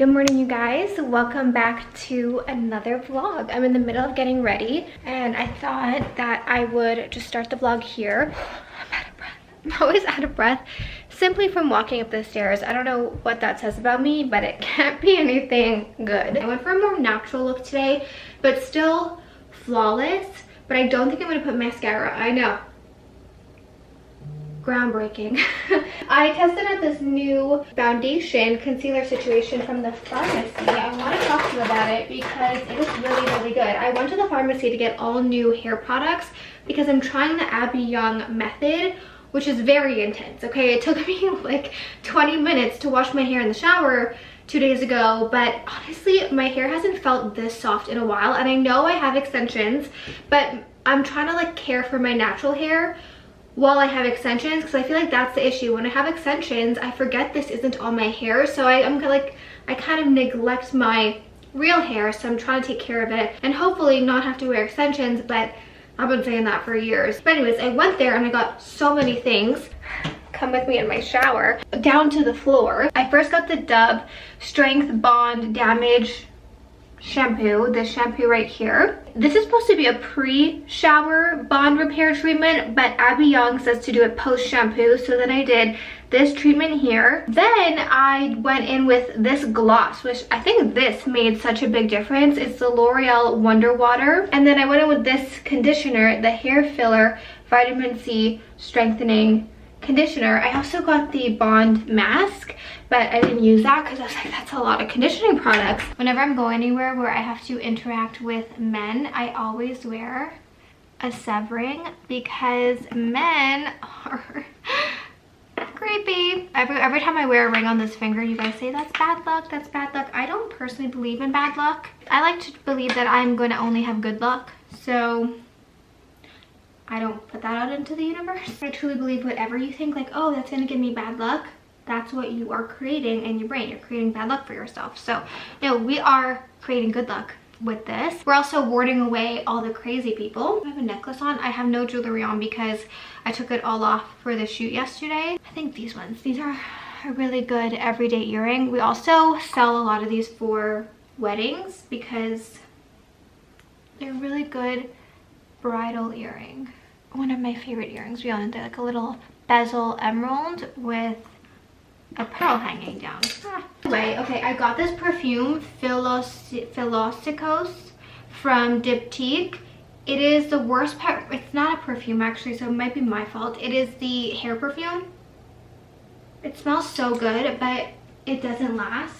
Good morning, you guys. Welcome back to another vlog. I'm in the middle of getting ready and I thought that I would just start the vlog here. I'm out of breath. I'm always out of breath simply from walking up the stairs. I don't know what that says about me, but it can't be anything good. I went for a more natural look today, but still flawless, but I don't think I'm gonna put mascara. I know. Groundbreaking. I tested out this new foundation concealer situation from the pharmacy. I want to talk to you about it because it is really good. I went to the pharmacy to get all new hair products because I'm trying the Abby Young method, which is very intense. Okay, it took me like 20 minutes to wash my hair in the shower 2 days ago, but honestly my hair hasn't felt this soft in a while, and I know I have extensions, but I'm trying to like care for my natural hair while I have extensions, because I feel like that's the issue. When I have extensions, I forget this isn't all my hair, so I kind of neglect my real hair, so I'm trying to take care of it and hopefully not have to wear extensions, but I've been saying that for years. But anyways, I went there and I got so many things. Come with me in my shower. Down to the floor. I first got the Dove Strength Bond Damage shampoo, this shampoo right here. This is supposed to be a pre-shower bond repair treatment, but Abby Young says to do it post-shampoo, so then I did this treatment here. Then I went in with this gloss, which I think this made such a big difference. It's the L'Oreal Wonder Water. And then I went in with this conditioner, the Hair Filler Vitamin C Strengthening Conditioner. I also got the Bond Mask, but I didn't use that because I was like, that's a lot of conditioning products. Whenever I'm going anywhere where I have to interact with men, I always wear a severing because men are creepy. Every time I wear a ring on this finger, you guys say that's bad luck, that's bad luck. I don't personally believe in bad luck. I like to believe that I'm going to only have good luck, so I don't put that out into the universe. I truly believe whatever you think like, oh, that's gonna give me bad luck, that's what you are creating in your brain. You're creating bad luck for yourself. So no, we are creating good luck with this. We're also warding away all the crazy people. I have a necklace on. I have no jewelry on because I took it all off for the shoot yesterday. I think these ones, these are a really good everyday earring. We also sell a lot of these for weddings because they're really good bridal earring. One of my favorite earrings, we own. They're like a little bezel emerald with a pearl hanging down. Anyway, okay, I got this perfume, Philosopos from Diptyque. It is the worst part. It's not a perfume actually, so it might be my fault. It is the hair perfume. It smells so good, but it doesn't last.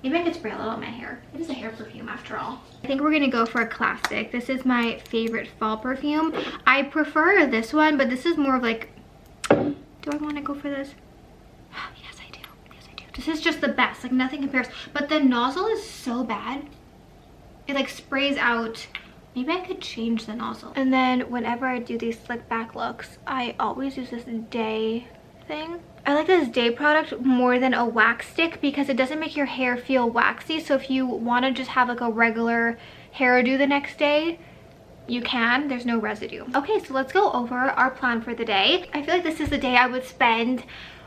Maybe I could spray a little on my hair. It is a hair perfume after all. I think we're gonna go for a classic. This is my favorite fall perfume. I prefer this one, but this is more of like, do I wanna go for this? Yes, I do. Yes, I do. This is just the best, like nothing compares. But the nozzle is so bad. It like sprays out. Maybe I could change the nozzle. And then whenever I do these slick back looks, I always use this day thing. I like this day product more than a wax stick because it doesn't make your hair feel waxy. So if you want to just have like a regular hairdo the next day, you can. There's no residue. Okay, so let's go over our plan for the day. I feel like this is the day I would spend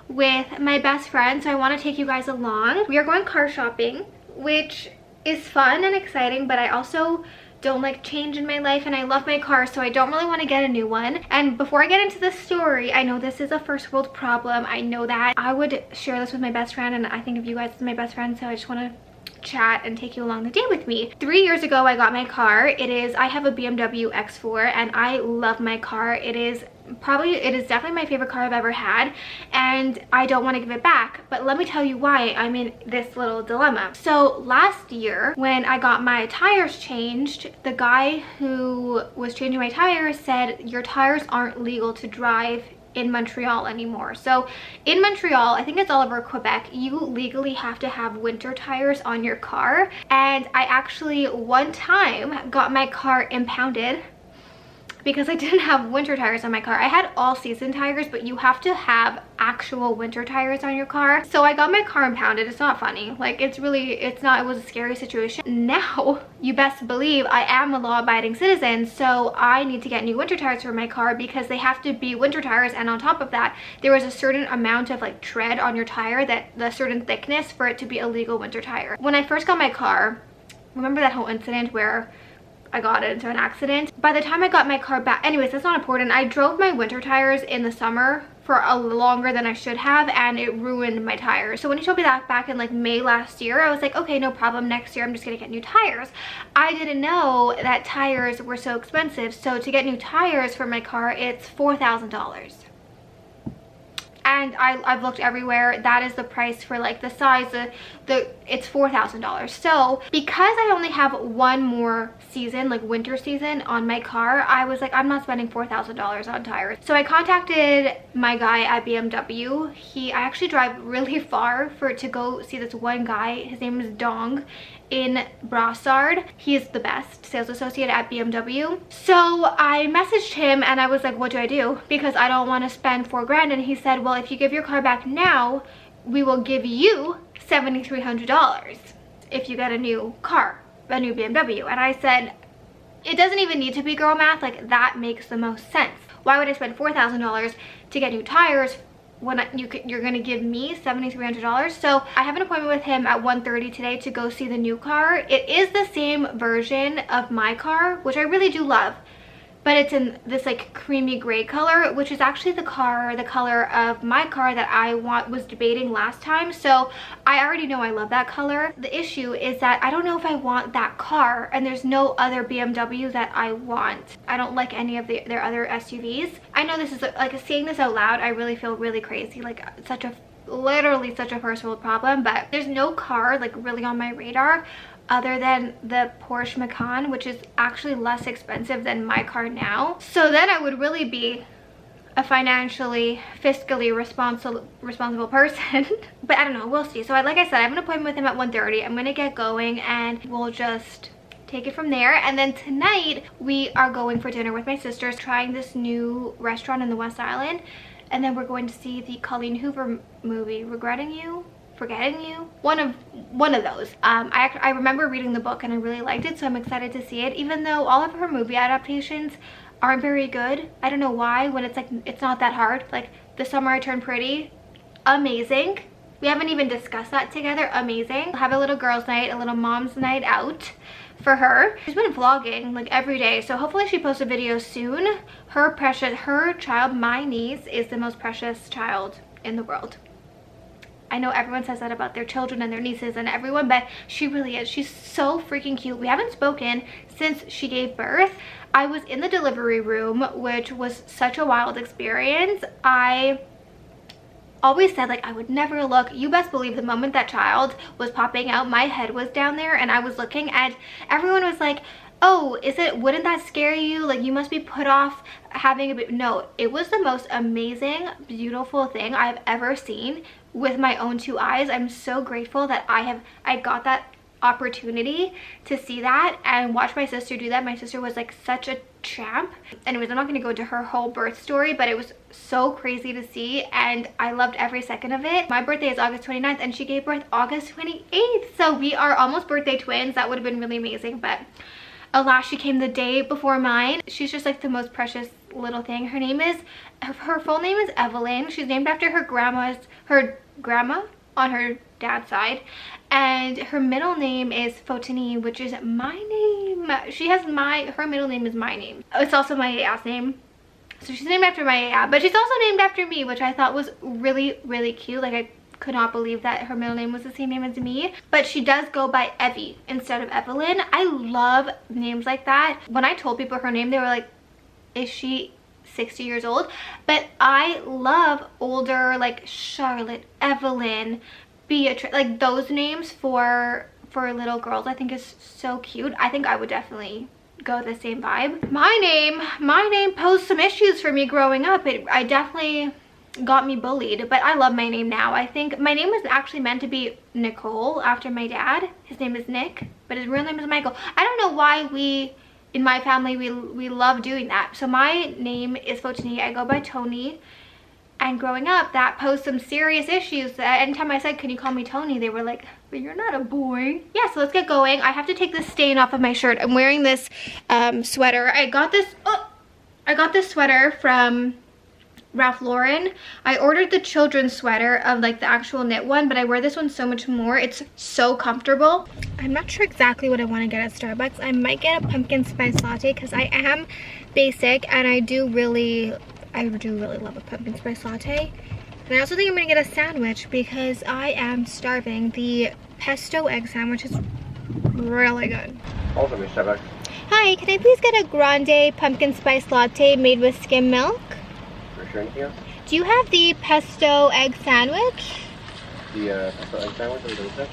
with my best friend, so I want to take you guys along. We are going car shopping, which is fun and exciting, but I also don't like change in my life, and I love my car, so I don't really want to get a new one. And before I get into this story, I know this is a first world problem. I know that. I would share this with my best friend, and I think of you guys as my best friend, so I just want to chat and take you along the day with me. 3 years ago I got my car. I have a BMW X4 and I love my car. It is definitely my favorite car I've ever had, and I don't want to give it back. But let me tell you why I'm in this little dilemma. So last year when I got my tires changed, the guy who was changing my tires said your tires aren't legal to drive in Montreal anymore. So in Montreal, I think it's all over Quebec, you legally have to have winter tires on your car. And I actually one time got my car impounded because I didn't have winter tires on my car. I had all season tires, but you have to have actual winter tires on your car. So I got my car impounded. It's not funny. Like, it was a scary situation. Now, you best believe I am a law-abiding citizen, so I need to get new winter tires for my car because they have to be winter tires, and on top of that, there was a certain amount of like tread on your tire, that the certain thickness for it to be a legal winter tire. When I first got my car, remember that whole incident where I got into an accident? By the time I got my car back, anyways, that's not important. I drove my winter tires in the summer for a longer than I should have, and it ruined my tires. So when he told me that back in like May last year, I was like, okay, no problem. Next year I'm just gonna get new tires. I didn't know that tires were so expensive. So to get new tires for my car, it's $4,000. And I've looked everywhere. That is the price for like the size, it's $4,000. So because I only have one more season, like winter season on my car, I was like, I'm not spending $4,000 on tires. So I contacted my guy at BMW. I actually drive really far to go see this one guy. His name is Dong in Brossard. He is the best sales associate at BMW. So I messaged him and I was like, what do I do? Because I don't want to spend $4 grand. And he said, well, if you give your car back now, we will give you $7,300 if you get a new car, a new BMW. And I said, it doesn't even need to be girl math. Like, that makes the most sense. Why would I spend $4,000 to get new tires when you're gonna give me $7,300? So I have an appointment with him at 1:30 today to go see the new car. It is the same version of my car, which I really do love, but it's in this like creamy gray color, which is actually the color of my car that I was debating last time. So I already know I love that color. The issue is that I don't know if I want that car, and there's no other BMW that I want. I don't like any of their other SUVs. I know this is like, saying this out loud, I really feel really crazy, like literally such a first world problem, but there's no car like really on my radar other than the Porsche Macan, which is actually less expensive than my car now. So then I would really be a financially, fiscally responsible person. But I don't know, we'll see. So like I said, I have an appointment with him at 1:30. I'm gonna get going and we'll just take it from there. And then tonight we are going for dinner with my sisters, trying this new restaurant in the West Island. And then we're going to see the Colleen Hoover movie, Regretting You? Forgetting You, one of those. I remember reading the book and I really liked it, so I'm excited to see it, even though all of her movie adaptations aren't very good. I don't know why, when it's like, it's not that hard. Like The Summer I Turned Pretty, amazing. We haven't even discussed that together, amazing. We'll have a little girls night, a little mom's night out for her. She's been vlogging like every day, so hopefully she posts a video soon. Her child, my niece, is the most precious child in the world. I know everyone says that about their children and their nieces and everyone, but she really is. She's so freaking cute. We haven't spoken since she gave birth. I was in the delivery room, which was such a wild experience. I always said like I would never look. You best believe the moment that child was popping out, my head was down there and I was looking, and everyone was like, oh, wouldn't that scare you? Like, you must be put off having a baby. No, it was the most amazing, beautiful thing I've ever seen with my own two eyes. I'm so grateful that I got that opportunity to see that and watch my sister do that. My sister was like such a champ. Anyways, I'm not going to go into her whole birth story, but it was so crazy to see and I loved every second of it. My birthday is August 29th and she gave birth August 28th. So we are almost birthday twins. That would have been really amazing, but alas, she came the day before mine. She's just like the most precious little thing. Her full name is Evelyn. She's named after her grandma on her dad's side, and her middle name is Fotini, which is my name. Her middle name is my name. It's also my ass name. So she's named after my but she's also named after me, which I thought was really, really cute. Like, I could not believe that her middle name was the same name as me, but she does go by Evie instead of Evelyn. I love names like that. When I told people her name, they were like, is she 60 years old? But I love older, like Charlotte, Evelyn, Beatrice, like those names for little girls. I think is so cute. I think I would definitely go the same vibe. My name posed some issues for me growing up. I definitely got me bullied, but I love my name now. I think my name was actually meant to be Nicole after my dad. His name is Nick, but his real name is Michael. I don't know why we in my family, we love doing that. So my name is Photini. I go by Tony. And growing up, that posed some serious issues. Anytime I said, can you call me Tony? They were like, but you're not a boy. Yeah, so let's get going. I have to take this stain off of my shirt. I'm wearing this sweater. I got this sweater from Ralph Lauren. I ordered the children's sweater of like the actual knit one, but I wear this one so much more. It's so comfortable. I'm not sure exactly what I want to get at Starbucks. I might get a pumpkin spice latte because I am basic and I do really love a pumpkin spice latte. And I also think I'm gonna get a sandwich because I am starving. The pesto egg sandwich is really good. Also, Miss Starbucks. Hi, can I please get a grande pumpkin spice latte made with skim milk? For sure, anything else? Do you have the pesto egg sandwich? The pesto egg sandwich, or what that?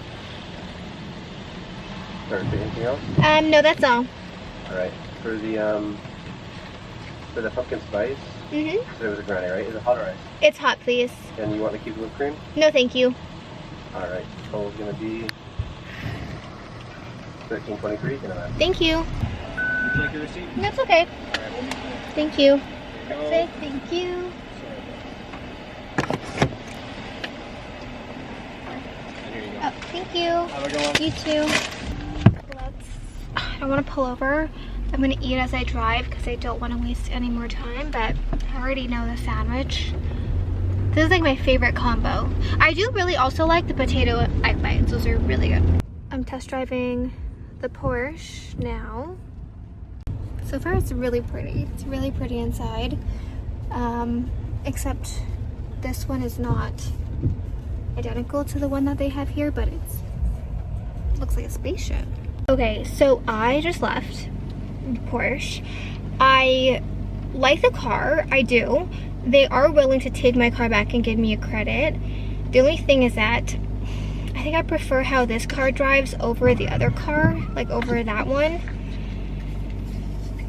Sorry, anything else? No, that's all. Alright, for the pumpkin spice, Mm-hmm. so it was a grande, right? Is it hot or ice? It's hot, please. And you want to keep the whipped cream? No, thank you. Alright, total's gonna be $13.23. Thank you. Would you like your receipt? That's okay. Alright. Thank you. There you That's it. Thank you. Here you go. Oh, thank you. Have a good one. You too. I don't want to pull over. I'm going to eat as I drive because I don't want to waste any more time, but I already know the sandwich. This is like my favorite combo. I do really also like the potato egg bites. Those are really good. I'm test driving the Porsche now. So far it's really pretty. It's really pretty inside. Except this one is not identical to the one that they have here, but it looks like a spaceship. Okay, so I just left Porsche. I like the car, I do. They are willing to take my car back and give me a credit. The only thing is that I think I prefer how this car drives over the other car, like over that one.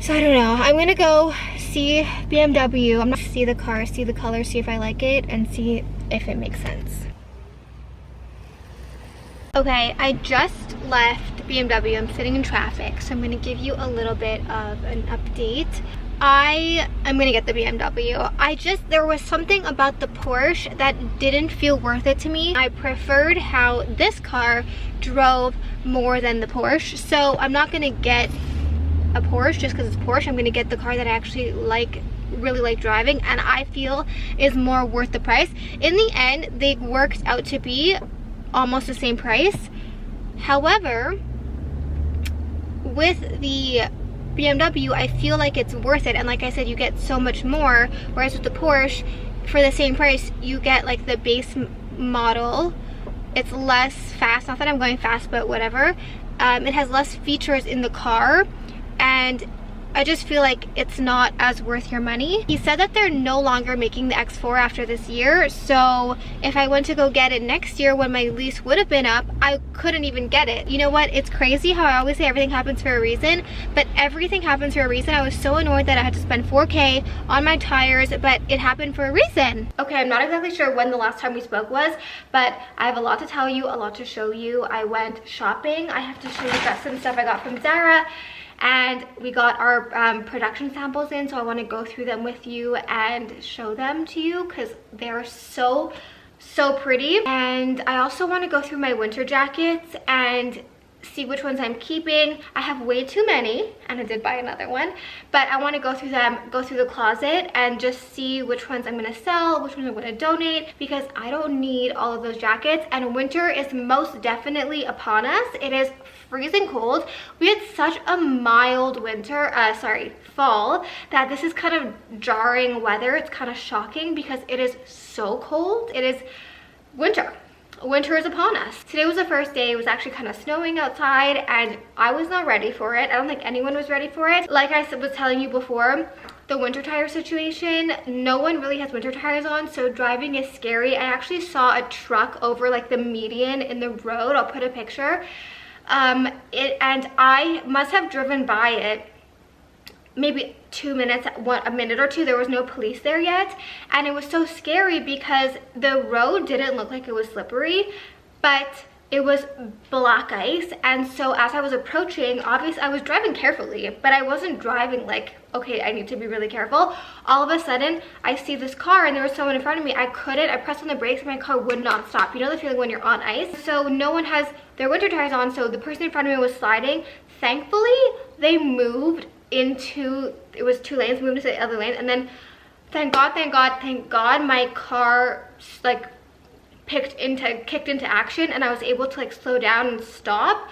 So I don't know. I'm gonna go see BMW. I'm gonna see the car, see the color, see if I like it, and see if it makes sense. Okay, I just left BMW. I'm sitting in traffic, so I'm gonna give you a little bit of an update. I am gonna get the BMW. There was something about the Porsche that didn't feel worth it to me. I preferred how this car drove more than the Porsche, so I'm not gonna get a Porsche just because it's Porsche. I'm gonna get the car that I actually really like driving and I feel is more worth the price. In the end, they worked out to be almost the same price. However, with the BMW, I feel like it's worth it, and like I said, you get so much more, whereas with the Porsche, for the same price, you get like the base model. It's less fast, not that I'm going fast, but whatever. It has less features in the car, and I just feel like it's not as worth your money. He said that they're no longer making the X4 after this year, so if I went to go get it next year when my lease would have been up, I couldn't even get it. You know what? It's crazy how I always say everything happens for a reason, but everything happens for a reason. I was so annoyed that I had to spend $4K on my tires, but it happened for a reason. Okay, I'm not exactly sure when the last time we spoke was, but I have a lot to tell you, a lot to show you. I went shopping. I have to show you guys some stuff I got from Zara. And we got our production samples in, so I want to go through them with you and show them to you because they're so pretty. And I also want to go through my winter jackets and see which ones I'm keeping. I have way too many, and I did buy another one, but I want to go through them, go through the closet and just see which ones I'm going to sell, which ones I'm going to donate, because I don't need all of those jackets. And winter is most definitely upon us. It is freezing cold. We had such a mild winter, fall, that this is kind of jarring weather. It's kind of shocking because it is so cold. It is winter. Winter is upon us. Today was the first day. It was actually kind of snowing outside and I was not ready for it. I don't think anyone was ready for it. Like I was telling you before, the winter tire situation, no one really has winter tires on, so driving is scary. I actually saw a truck over like the median in the road. I'll put a picture. And I must have driven by it maybe 2 minutes, a minute or two. There was no police there yet, and it was so scary because the road didn't look like it was slippery, but it was black ice, and so as I was approaching, obviously I was driving carefully, but I wasn't driving like, okay, I need to be really careful. All of a sudden I see this car and there was someone in front of me. I pressed on the brakes and my car would not stop. You know the feeling when you're on ice? So no one has their winter tires on, so the person in front of me was sliding. Thankfully they moved into, it was 2 lanes, moved into the other lane, and then thank God my car like kicked into action, and I was able to like slow down and stop.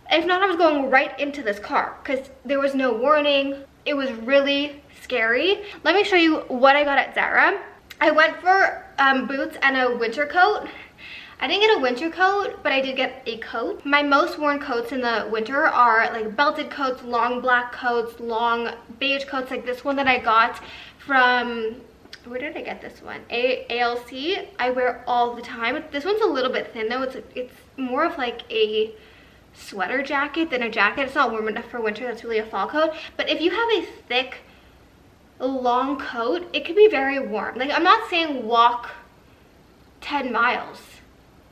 If not, I was going right into this car because there was no warning. It was really scary. Let me show you what I got at Zara. I went for boots and a winter coat. I didn't get a winter coat, but I did get a coat. My most worn coats in the winter are like belted coats, long black coats, long beige coats, like this one that I got from, where did I get this one? ALC. I wear all the time. This one's a little bit thin though. It's more of like a sweater jacket than a jacket. It's not warm enough for winter. That's really a fall coat. But if you have a thick, long coat, it could be very warm. Like, I'm not saying walk 10 miles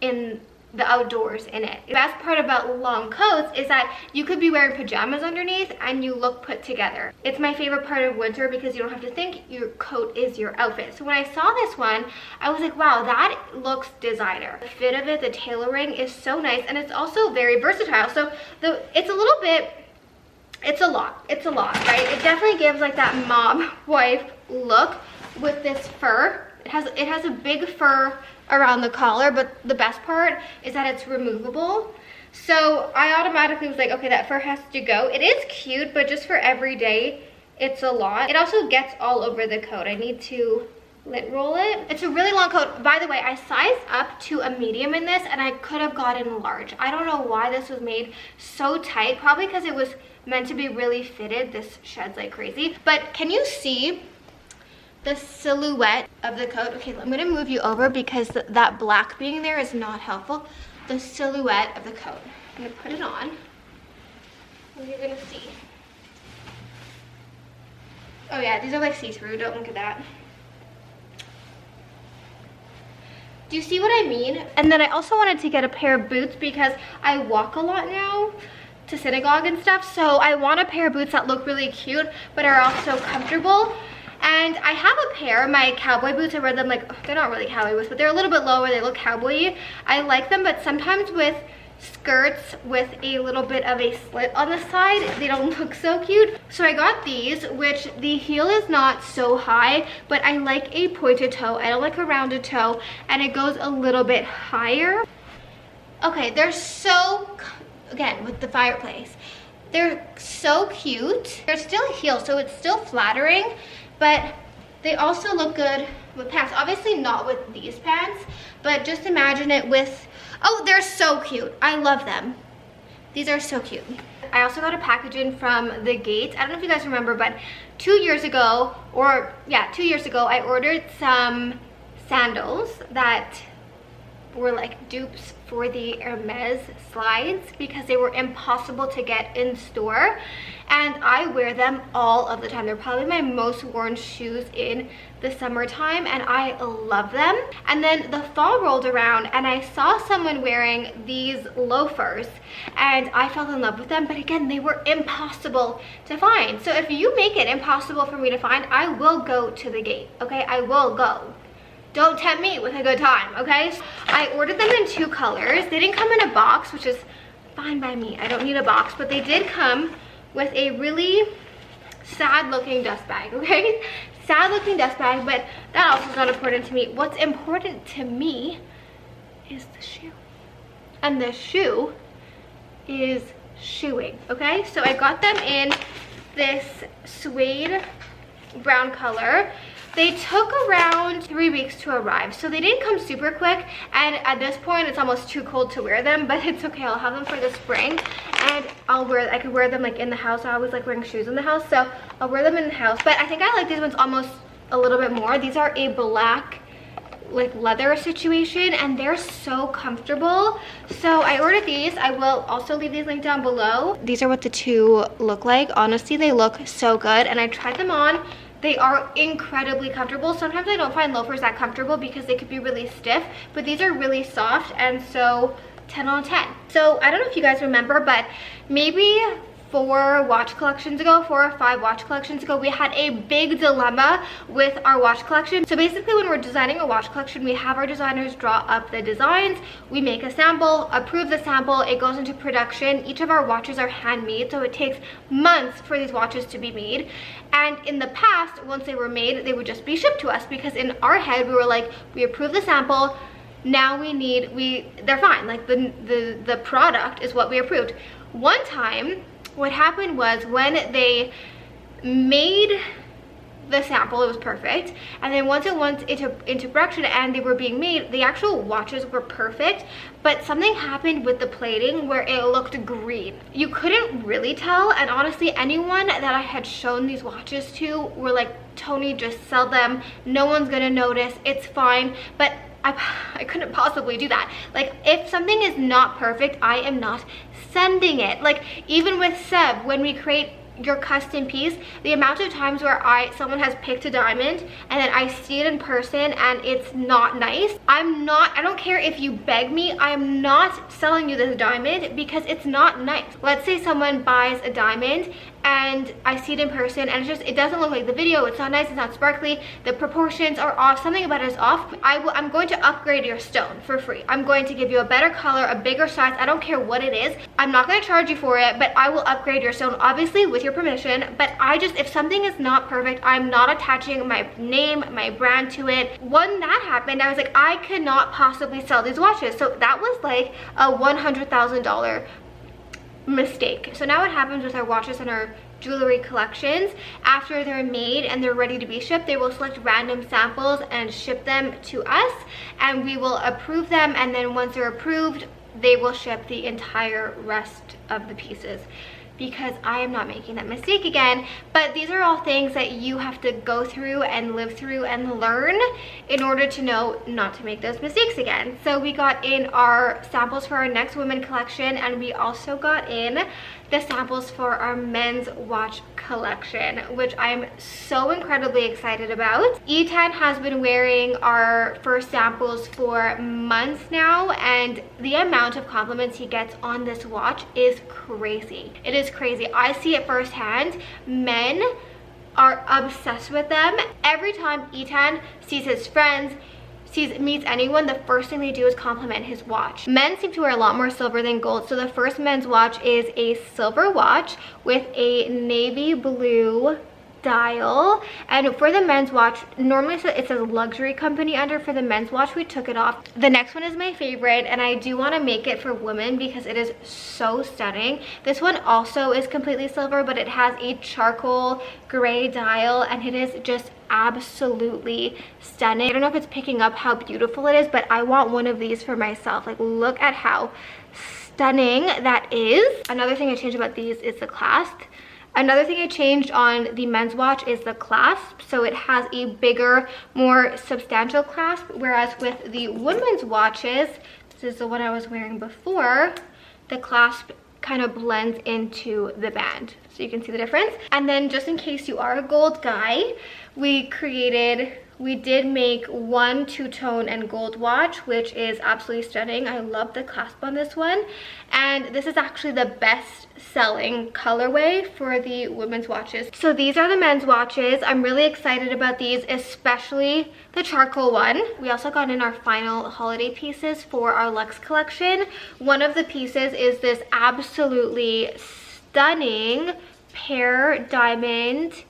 in the outdoors in it. The best part about long coats is that you could be wearing pajamas underneath and you look put together. It's my favorite part of winter because you don't have to think, your coat is your outfit. So when I saw this one, I was like, wow, that looks designer. The fit of it, the tailoring is so nice, and it's also very versatile. So it's a little bit, it's a lot, right? It definitely gives like that mom wife look with this fur. It has a big fur around the collar, but the best part is that it's removable. So I automatically was like, okay, that fur has to go. It is cute, but just for every day, it's a lot. It also gets all over the coat. I need to lint roll it. It's a really long coat. By the way, I sized up to a medium in this, and I could have gotten large. I don't know why this was made so tight. Probably because it was meant to be really fitted. This sheds like crazy. But can you see the silhouette of the coat? Okay, I'm gonna move you over because that black being there is not helpful. The silhouette of the coat. I'm gonna put it on. What are you gonna see? Oh yeah, these are like see-through, don't look at that. Do you see what I mean? And then I also wanted to get a pair of boots because I walk a lot now to synagogue and stuff. So I want a pair of boots that look really cute but are also comfortable. And I have a pair, my cowboy boots. I wear them like, they're not really cowboy boots, but they're a little bit lower. They look cowboy-y. I like them, but sometimes with skirts with a little bit of a slit on the side, they don't look so cute. So I got these, which the heel is not so high, but I like a pointed toe. I don't like a rounded toe, and it goes a little bit higher. Okay, they're so, again, with the fireplace, they're so cute. They're still a heel, so it's still flattering, but they also look good with pants. Obviously not with these pants, but just imagine it with, oh, they're so cute. I love them. These are so cute. I also got a package in from The Gate. I don't know if you guys remember, but 2 years ago, I ordered some sandals that were like dupes for the Hermes slides because they were impossible to get in store, and I wear them all of the time. They're probably my most worn shoes in the summertime, and I love them. And then the fall rolled around and I saw someone wearing these loafers and I fell in love with them, but again, they were impossible to find. So if you make it impossible for me to find, I will go to The Gate, okay? I will go. Don't tempt me with a good time, okay? I ordered them in 2 colors. They didn't come in a box, which is fine by me. I don't need a box, but they did come with a really sad looking dust bag, okay? Sad looking dust bag, but that also is not important to me. What's important to me is the shoe. And the shoe is shoeing, okay? So I got them in this suede brown color. They took around 3 weeks to arrive, so they didn't come super quick, and at this point it's almost too cold to wear them, but it's okay. I'll have them for the spring, and I could wear them like in the house. I always like wearing shoes in the house, so I'll wear them in the house. But I think I like these ones almost a little bit more. These are a black like leather situation, and they're so comfortable. So I ordered these. I will also leave these linked down below. These are what the 2 look like. Honestly, they look so good, and I tried them on. They are incredibly comfortable. Sometimes I don't find loafers that comfortable because they could be really stiff, but these are really soft, and so 10 on 10. So I don't know if you guys remember, but maybe 4 or 5 watch collections ago, we had a big dilemma with our watch collection. So basically, when we're designing a watch collection, we have our designers draw up the designs, we make a sample, approve the sample, it goes into production. Each of our watches are handmade, so it takes months for these watches to be made. And in the past, once they were made, they would just be shipped to us, because in our head, we were like, we approve the sample, now they're fine, like the product is what we approved. One time, what happened was, when they made the sample, it was perfect, and then once it went into production and they were being made, the actual watches were perfect, but something happened with the plating where it looked green. You couldn't really tell, and honestly, anyone that I had shown these watches to were like, Tony, just sell them, no one's gonna notice, it's fine. But I couldn't possibly do that. Like, if something is not perfect, I am not sending it. Like, even with Sev, when we create your custom piece, the amount of times where someone has picked a diamond and then I see it in person and it's not nice, I don't care if you beg me, I am not selling you this diamond because it's not nice. Let's say someone buys a diamond and I see it in person and it doesn't look like the video, it's not nice, it's not sparkly, the proportions are off, something about it is off. I'm going to upgrade your stone for free. I'm going to give you a better color, a bigger size, I don't care what it is. I'm not going to charge you for it, but I will upgrade your stone, obviously with your permission. But if something is not perfect, I'm not attaching my name, my brand to it. When that happened, I was like, I cannot possibly sell these watches. So that was like a $100,000 mistake. So now what happens with our watches and our jewelry collections, after they're made and they're ready to be shipped, they will select random samples and ship them to us, and we will approve them, and then once they're approved, they will ship the entire rest of the pieces, because I am not making that mistake again. But these are all things that you have to go through and live through and learn in order to know not to make those mistakes again. So we got in our samples for our next women collection, and we also got in the samples for our men's watch collection, which I'm so incredibly excited about. Ethan has been wearing our first samples for months now, and the amount of compliments he gets on this watch is crazy. It is crazy. I see it firsthand. Men are obsessed with them. Every time Ethan sees his friends, meets anyone, the first thing they do is compliment his watch. Men seem to wear a lot more silver than gold, so the first men's watch is a silver watch with a navy blue dial. And for the men's watch, normally it says luxury company under. For the men's watch, we took it off. The next one is my favorite, and I do want to make it for women because it is so stunning. This one also is completely silver, but it has a charcoal gray dial, and it is just absolutely stunning. I don't know if it's picking up how beautiful it is, but I want one of these for myself. Like, look at how stunning that is. Another thing I changed about these is the clasp. Another thing I changed on the men's watch is the clasp. So it has a bigger, more substantial clasp, whereas with the women's watches, this is the one I was wearing before, the clasp kind of blends into the band, so you can see the difference. And then, just in case you are a gold guy, we did make one two-tone and gold watch, which is absolutely stunning. I love the clasp on this one, and this is actually the best selling colorway for the women's watches. So these are the men's watches. I'm really excited about these, especially the charcoal one. We also got in our final holiday pieces for our Luxe collection. One of the pieces is this absolutely stunning pear diamond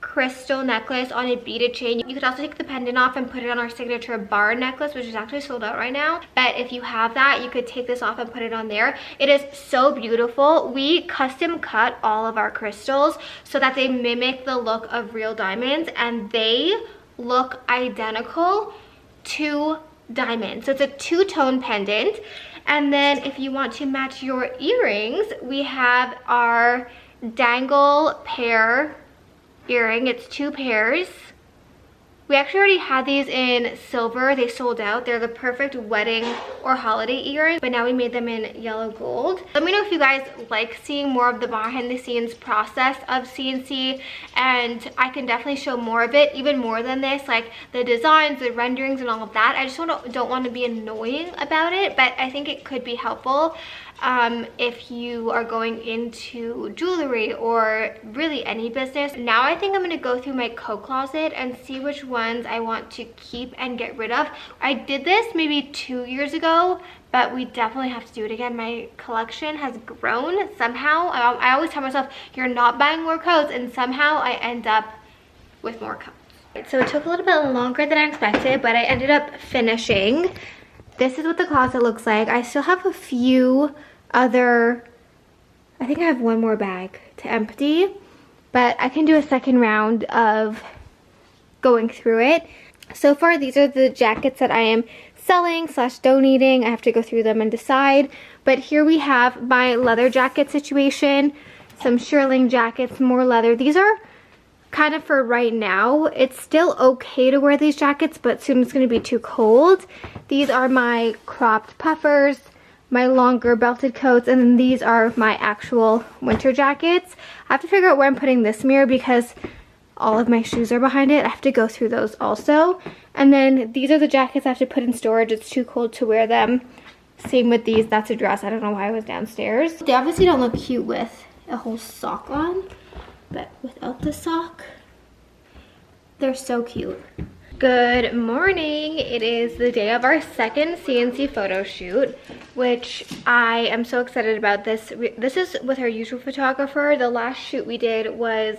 crystal necklace on a beaded chain. You could also take the pendant off and put it on our signature bar necklace, which is actually sold out right now. But if you have that, you could take this off and put it on there. It is so beautiful. We custom cut all of our crystals so that they mimic the look of real diamonds, and they look identical to diamonds. So it's a two-tone pendant. And then if you want to match your earrings, we have our dangle pair earring. It's 2 pairs. We actually already had these in silver. They sold out. They're the perfect wedding or holiday earrings, but now we made them in yellow gold. Let me know if you guys like seeing more of the behind the scenes process of CNC, and I can definitely show more of it, even more than this, like the designs, the renderings, and all of that. I just don't want to be annoying about it, but I think it could be helpful if you are going into jewelry or really any business. Now I think I'm going to go through my coat closet and see which ones I want to keep and get rid of. I did this maybe 2 years ago, but we definitely have to do it again. My collection has grown somehow. I always tell myself, you're not buying more coats, and somehow I end up with more coats. So it took a little bit longer than I expected, but I ended up finishing. This is what the closet looks like. I still have a few other, I think I have one more bag to empty, but I can do a second round of going through it. So far, these are the jackets that I am selling / donating. I have to go through them and decide. But here we have my leather jacket situation, some shearling jackets, more leather. These are kind of for right now. It's still okay to wear these jackets, but soon it's going to be too cold. These are my cropped puffers, my longer belted coats, and then these are my actual winter jackets. I have to figure out where I'm putting this mirror because all of my shoes are behind it. I have to go through those also. And then these are the jackets I have to put in storage. It's too cold to wear them. Same with these. That's a dress. I don't know why I was downstairs. They obviously don't look cute with a whole sock on, but without the sock, they're so cute. Good morning. It is the day of our second CNC photo shoot, which I am so excited about. This is with our usual photographer. The last shoot we did was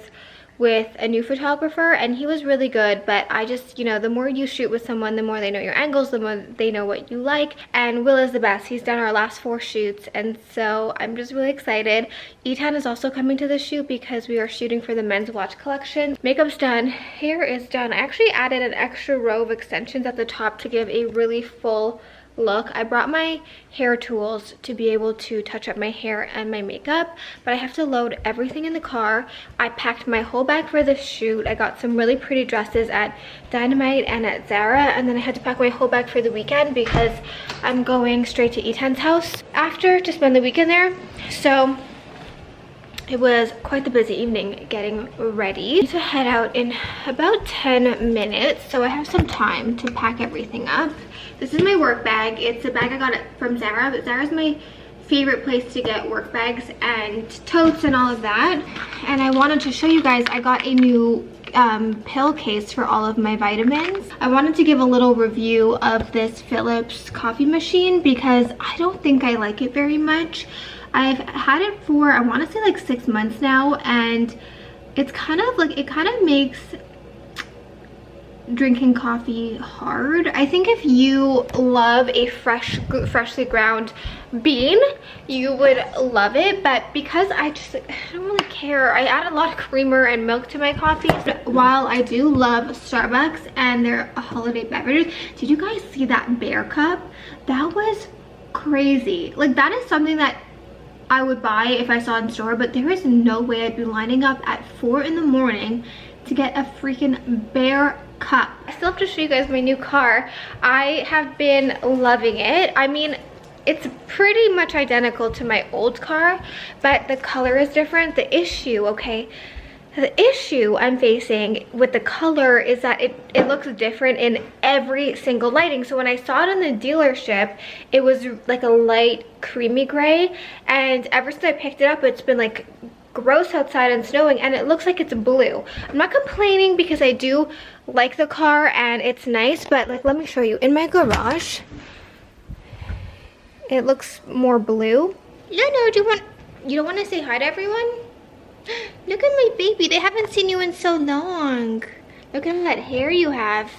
with a new photographer, and he was really good, but I just, you know, the more you shoot with someone, the more they know your angles, the more they know what you like. And Will is the best. He's done our last 4 shoots, and so I'm just really excited. Ethan is also coming to the shoot because we are shooting for the men's watch collection. Makeup's done, hair is done. I actually added an extra row of extensions at the top to give a really full look. I brought my hair tools to be able to touch up my hair and my makeup, but I have to load everything in the car. I packed my whole bag for the shoot. I got some really pretty dresses at Dynamite and at Zara, and then I had to pack my whole bag for the weekend because I'm going straight to Ethan's house after to spend the weekend there. So it was quite the busy evening getting ready. I need to head out in about 10 minutes, so I have some time to pack everything up. This is my work bag. It's a bag I got it from Zara, but Zara's my favorite place to get work bags and totes and all of that. And I wanted to show you guys, I got a new pill case for all of my vitamins. I wanted to give a little review of this Philips coffee machine because I don't think I like it very much. I've had it for, I want to say like 6 months now, and it's kind of like, it kind of makes drinking coffee hard. I think if you love a freshly ground bean, you would love it, but because I don't really care, I add a lot of creamer and milk to my coffee. While I do love Starbucks and their holiday beverages, did you guys see that bear cup? That was crazy. Like, that is something that I would buy if I saw it in store, but there is no way I'd be lining up at 4 in the morning to get a freaking bear cup. I still have to show you guys my new car. I have been loving it. I mean, it's pretty much identical to my old car, but the color is different. The issue, okay, the issue I'm facing with the color is that it looks different in every single lighting. So when I saw it in the dealership, it was like a light creamy gray, and ever since I picked it up, it's been like gross outside and snowing, and it looks like it's blue. I'm not complaining because I do like the car and it's nice, but like, let me show you. In my garage, it looks more blue. No, you don't want to say hi to everyone? Look at my baby. They haven't seen you in so long. Look at that hair you have.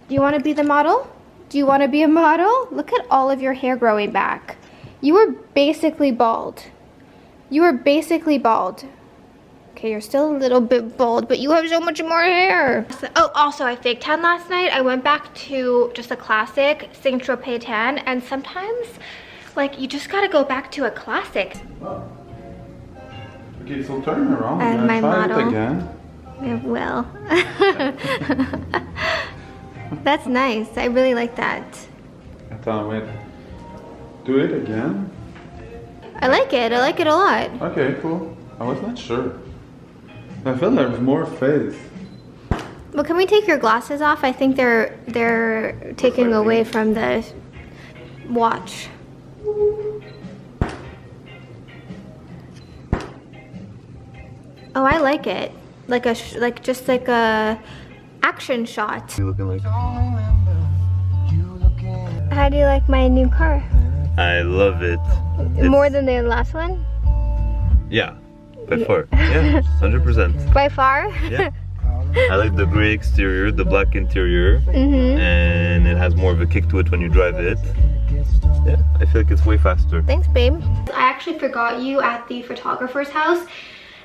Do you want to be the model? Do you want to be a model? Look at all of your hair growing back. You were basically bald. You are basically bald. Okay, you're still a little bit bald, but you have so much more hair. Oh, also, I fake tan last night. I went back to just a classic Saint-Tropez tan, and sometimes, like, you just gotta go back to a classic. Oh. Okay, so turn around and my try model. It again. It will. That's nice. I really like that. Attends, wait. Do it again. I like it a lot. Okay, cool. I was not sure. I felt there was more face. Well, can we take your glasses off? I think they're taking away from the watch. Oh, I like it. Like just like a action shot. You looking like? How do you like my new car? I love it. More than the last one? Yeah, by far. Yeah, 100%. By far? Yeah. I like the gray exterior, the black interior, and it has more of a kick to it when you drive it. Yeah, I feel like it's way faster. Thanks, babe. I actually forgot you at the photographer's house,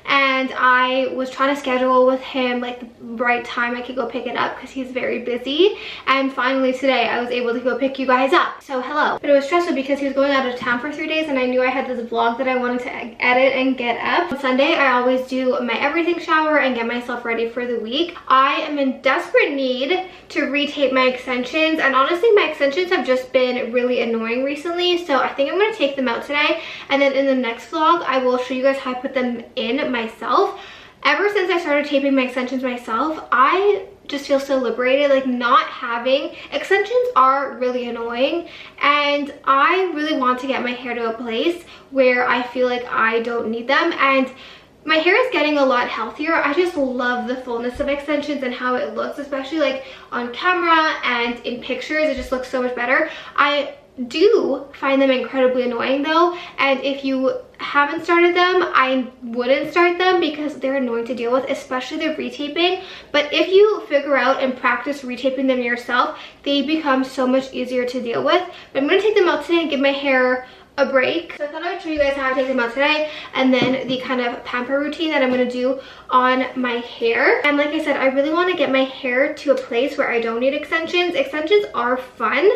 and I was trying to schedule with him like the right time I could go pick it up because he's very busy, and finally today I was able to go pick you guys up. So hello. But it was stressful because he was going out of town for 3 days, and I knew I had this vlog that I wanted to edit and get up. On Sunday I always do my everything shower and get myself ready for the week. I am in desperate need to retape my extensions, and honestly my extensions have just been really annoying recently, so I think I'm going to take them out today, and then in the next vlog I will show you guys how I put them in myself. Ever since I started taping my extensions myself, I just feel so liberated. Like, not having extensions are really annoying, and I really want to get my hair to a place where I feel like I don't need them, and my hair is getting a lot healthier. I just love the fullness of extensions and how it looks, especially like on camera and in pictures. It just looks so much better. I do find them incredibly annoying though, and if you haven't started them, I wouldn't start them because they're annoying to deal with, especially the retaping. But if you figure out and practice retaping them yourself, they become so much easier to deal with. But I'm going to take them out today and give my hair a break. So I thought I would show you guys how I take them out today, and then the kind of pamper routine that I'm going to do on my hair. And like I said, I really want to get my hair to a place where I don't need extensions. Extensions are fun,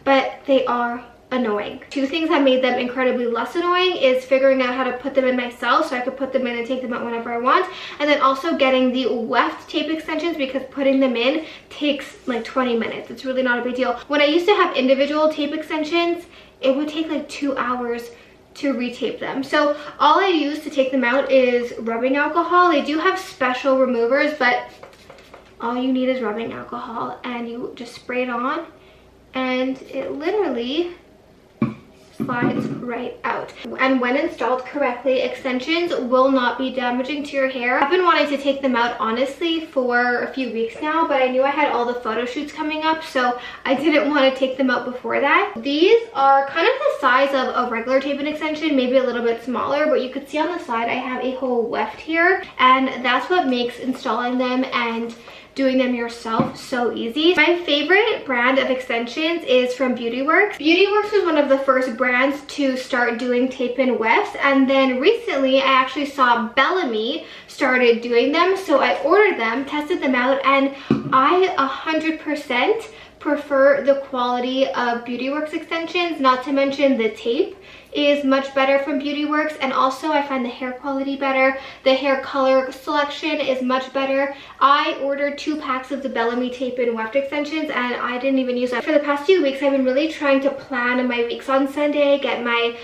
but they are annoying. Two things that made them incredibly less annoying is figuring out how to put them in myself so I could put them in and take them out whenever I want, and then also getting the weft tape extensions because putting them in takes like 20 minutes. It's really not a big deal. When I used to have individual tape extensions, it would take like 2 hours to retape them. So all I use to take them out is rubbing alcohol. They do have special removers, but all you need is rubbing alcohol, and you just spray it on and it literally slides right out. And when installed correctly, extensions will not be damaging to your hair. I've been wanting to take them out honestly for a few weeks now, but I knew I had all the photo shoots coming up, so I didn't want to take them out before that. These are kind of the size of a regular tape and extension, maybe a little bit smaller, but you could see on the side I have a whole weft here, and that's what makes installing them and doing them yourself so easy. My favorite brand of extensions is from Beautyworks. Beautyworks was one of the first brands to start doing tape and wefts, and then recently I actually saw Bellamy started doing them, so I ordered them, tested them out, and I 100% prefer the quality of Beautyworks extensions, not to mention the tape is much better from Beautyworks, and also I find the hair quality better. The hair color selection is much better. I ordered 2 packs of the Bellamy tape and weft extensions, and I didn't even use them. For the past few weeks, I've been really trying to plan my weeks on Sunday, get my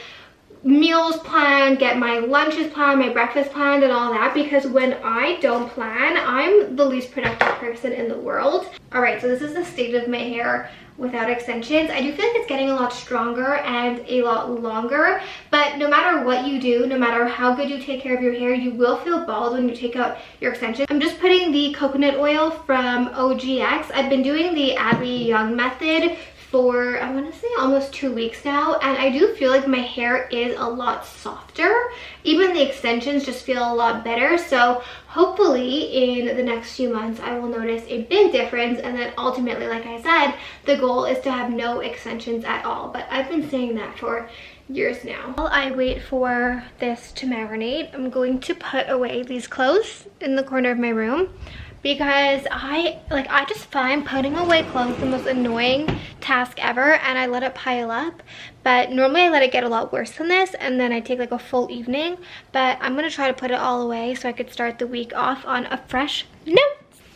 meals planned, get my lunches planned, my breakfast planned, and all that, because when I don't plan, I'm the least productive person in the world. All right, so this is the state of my hair without extensions. I do feel like it's getting a lot stronger and a lot longer, but no matter what you do, no matter how good you take care of your hair, you will feel bald when you take out your extensions. I'm just putting the coconut oil from OGX. I've been doing the Abby Young method for, I want to say, almost 2 weeks now, and I do feel like my hair is a lot softer. Even the extensions just feel a lot better, so hopefully in the next few months I will notice a big difference, and then ultimately, like I said, the goal is to have no extensions at all, but I've been saying that for years now. While I wait for this to marinate, I'm going to put away these clothes in the corner of my room, because I just find putting away clothes the most annoying task ever, and I let it pile up. But normally I let it get a lot worse than this, and then I take like a full evening. But I'm gonna try to put it all away so I could start the week off on a fresh note.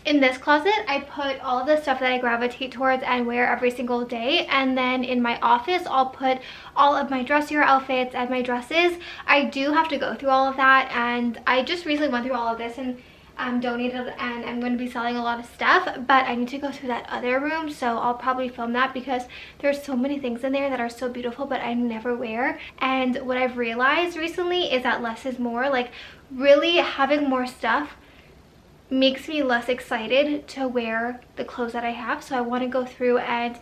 In this closet, I put all of the stuff that I gravitate towards and wear every single day. And then in my office, I'll put all of my dressier outfits and my dresses. I do have to go through all of that, and I just recently went through all of this and donated, and I'm going to be selling a lot of stuff, but I need to go through that other room, so I'll probably film that because there's so many things in there that are so beautiful but I never wear. And what I've realized recently is that less is more. Like, really having more stuff makes me less excited to wear the clothes that I have, so I want to go through and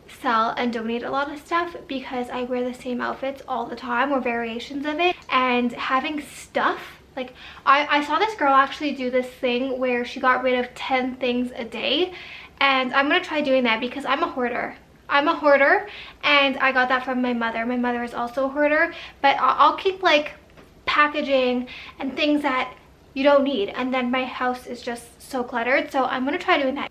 sell and donate a lot of stuff because I wear the same outfits all the time or variations of it. And having stuff, like, I saw this girl actually do this thing where she got rid of 10 things a day, and I'm gonna try doing that because I'm a hoarder. I'm a hoarder, and I got that from my mother. My mother is also a hoarder, but I'll keep like packaging and things that you don't need, and then my house is just so cluttered, so I'm gonna try doing that.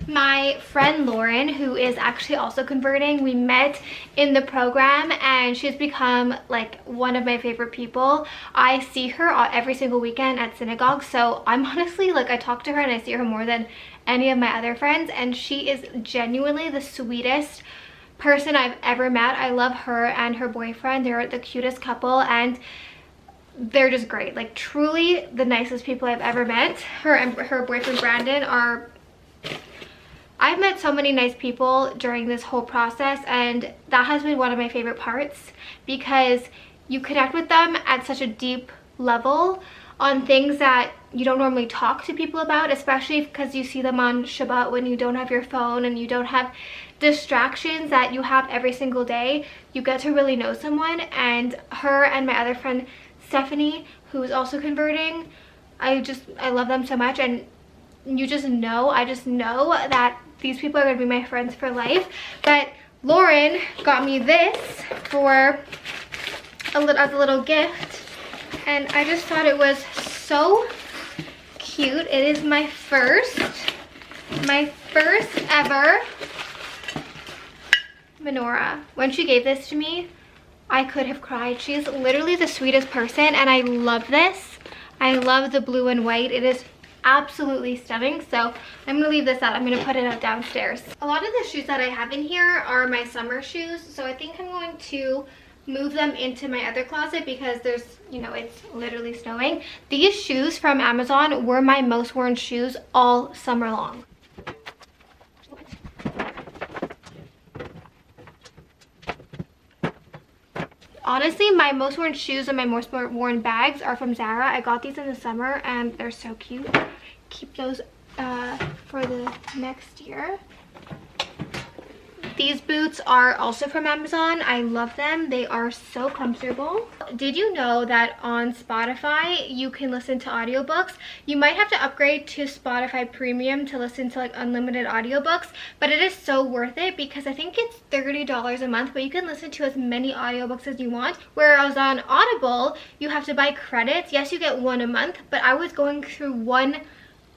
My friend Lauren, who is actually also converting, we met in the program and she's become like one of my favorite people. I see her every single weekend at synagogue, so I'm honestly like, I talk to her and I see her more than any of my other friends, and she is genuinely the sweetest person I've ever met. I love her and her boyfriend. They're the cutest couple and they're just great. Like, truly the nicest people I've ever met. Her and her boyfriend Brandon are... I've met so many nice people during this whole process, and that has been one of my favorite parts because you connect with them at such a deep level on things that you don't normally talk to people about, especially because you see them on Shabbat when you don't have your phone and you don't have distractions that you have every single day. You get to really know someone, and her and my other friend Stephanie, who is also converting, I love them so much. And you just know, I just know that these people are going to be my friends for life. But Lauren got me this for as a little gift, and I just thought it was so cute. It is my first ever menorah. When she gave this to me, I could have cried. She's literally the sweetest person, and I love this. I love the blue and white. It is absolutely stunning, so I'm gonna leave this out. I'm gonna put it up downstairs. A lot of the shoes that I have in here are my summer shoes, so I think I'm going to move them into my other closet because there's, you know, it's literally snowing. These shoes from Amazon were my most worn shoes all summer long. Honestly, my most worn shoes and my most worn bags are from Zara. I got these in the summer and they're so cute. Keep those for the next year. These boots are also from Amazon. I love them. They are so comfortable. Did you know that on Spotify you can listen to audiobooks? You might have to upgrade to Spotify Premium to listen to like unlimited audiobooks, but it is so worth it because I think it's $30 a month, but you can listen to as many audiobooks as you want. Whereas on Audible, you have to buy credits. Yes, you get one a month, but I was going through 1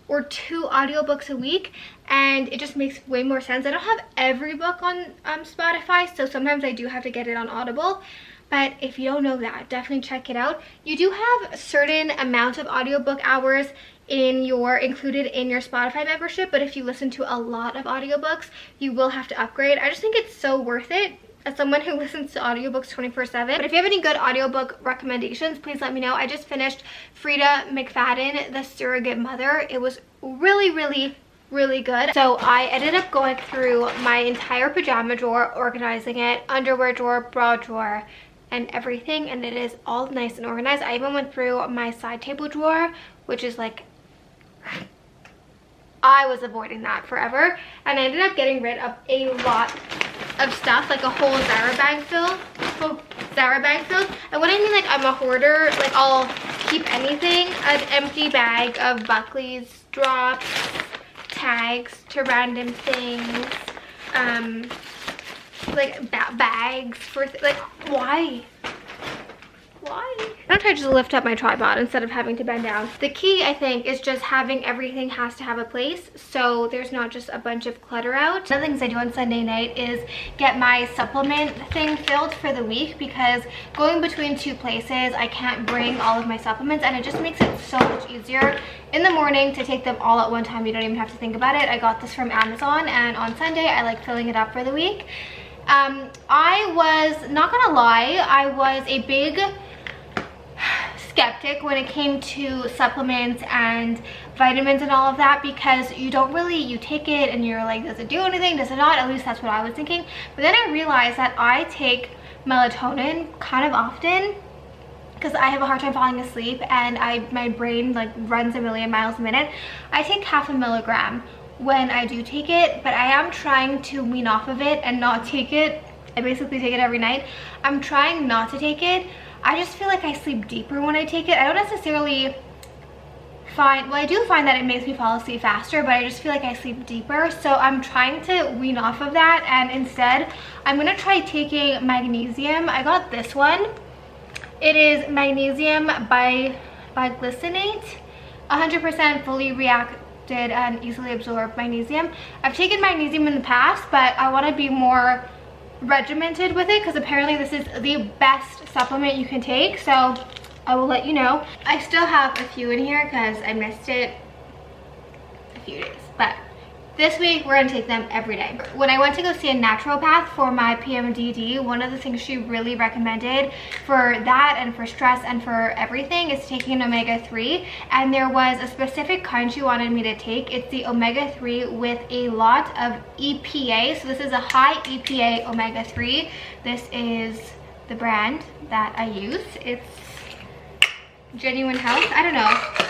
or 2 audiobooks a week, and it just makes way more sense. I don't have every book on Spotify, so sometimes I do have to get it on Audible. But if you don't know that, definitely check it out. You do have a certain amount of audiobook hours included in your Spotify membership, but if you listen to a lot of audiobooks, you will have to upgrade. I just think it's so worth it as someone who listens to audiobooks 24/7. But if you have any good audiobook recommendations, please let me know. I just finished Frida McFadden, The Surrogate Mother. It was really, really, really good. So I ended up going through my entire pajama drawer, organizing it, underwear drawer, bra drawer, and everything, and it is all nice and organized. I even went through my side table drawer, which is like, I was avoiding that forever, and I ended up getting rid of a lot of stuff, like a whole Zara bag filled. And when I mean like I'm a hoarder, like I'll keep anything, an empty bag of Buckley's drops, tags to random things, like bags for like, why Why? I'm gonna try to just lift up my tripod instead of having to bend down. The key, I think, is just having everything has to have a place, so there's not just a bunch of clutter out. One of the things I do on Sunday night is get my supplement thing filled for the week, because going between two places, I can't bring all of my supplements, and it just makes it so much easier in the morning to take them all at one time. You don't even have to think about it. I got this from Amazon, and on Sunday, I like filling it up for the week. I was, not gonna lie, I was a big skeptic when it came to supplements and vitamins and all of that, because you don't really, you take it and you're like, does it do anything, does it not? At least that's what I was thinking. But then I realized that I take melatonin kind of often because I have a hard time falling asleep, and my brain like runs a million miles a minute. I take 0.5 milligram when I do take it, but I am trying to wean off of it and not take it. I basically take it every night. I'm trying not to take it. I just feel like I sleep deeper when I take it. I don't necessarily find, well, I do find that it makes me fall asleep faster, but I just feel like I sleep deeper. So I'm trying to wean off of that, and instead I'm gonna try taking magnesium. I got this one. It is magnesium by glycinate, 100% fully reacted and easily absorbed magnesium. I've taken magnesium in the past, but I want to be more regimented with it, because apparently this is the best supplement you can take, so I will let you know. I still have a few in here because I missed it a few days, but this week we're gonna take them every day. When I went to go see a naturopath for my PMDD, one of the things she really recommended for that and for stress and for everything is taking an omega-3, and there was a specific kind she wanted me to take. It's the omega-3 with a lot of EPA, so this is a high EPA omega-3. This is the brand that I use. It's Genuine Health. I don't know.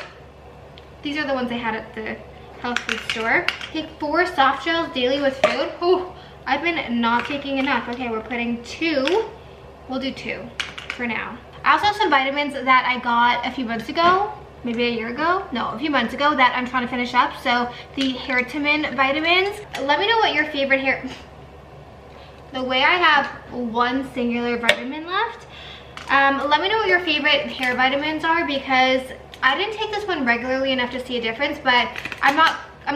These are the ones I had at the health food store. Take 4 soft gels daily with food. Oh, I've been not taking enough. Okay, we're putting 2. We'll do 2 for now. I also have some vitamins that I got a few months ago, maybe a year ago. No, a few months ago, that I'm trying to finish up. So the Hairtimin vitamins. Let me know what your favorite hair. The way I have one singular vitamin left. Let me know what your favorite hair vitamins are, because I didn't take this one regularly enough to see a difference, but I'm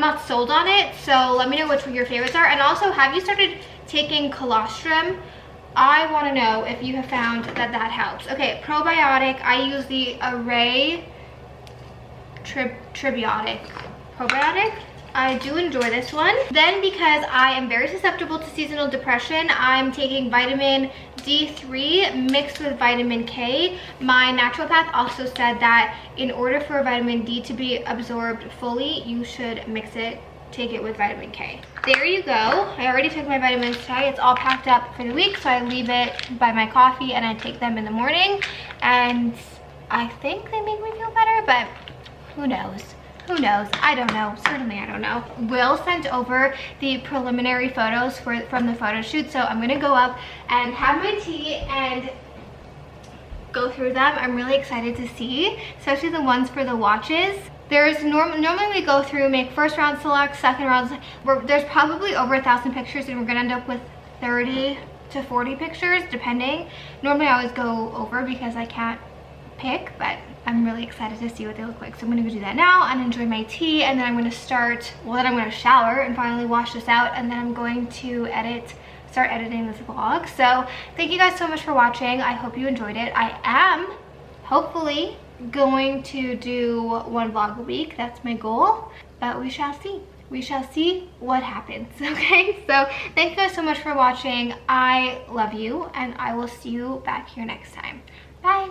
not sold on it. So let me know which your favorites are. And also, have you started taking colostrum? I want to know if you have found that helps. Okay, probiotic. I use the Array Tribiotic probiotic. I do enjoy this one. Then, because I am very susceptible to seasonal depression, I'm taking vitamin D3 mixed with vitamin K. My naturopath also said that in order for vitamin D to be absorbed fully, you should take it with vitamin K. There you go. I already took my vitamins today. It's all packed up for the week, so I leave it by my coffee and I take them in the morning. And I think they make me feel better, but who knows? Who knows? I don't know. Certainly I don't know. Will sent over the preliminary photos from the photo shoot, so I'm going to go up and have my tea and go through them. I'm really excited to see, especially the ones for the watches. There's normally we go through, make first round select, second round, there's probably over 1,000 pictures, and we're going to end up with 30 to 40 pictures depending. Normally I always go over because I can't pick, but I'm really excited to see what they look like. So I'm gonna go do that now and enjoy my tea, and then I'm gonna then I'm gonna shower and finally wash this out, and then I'm going to start editing this vlog. So thank you guys so much for watching. I hope you enjoyed it. I am hopefully going to do 1 vlog a week. That's my goal, but we shall see. We shall see what happens. Okay, so thank you guys so much for watching. I love you, and I will see you back here next time. Bye.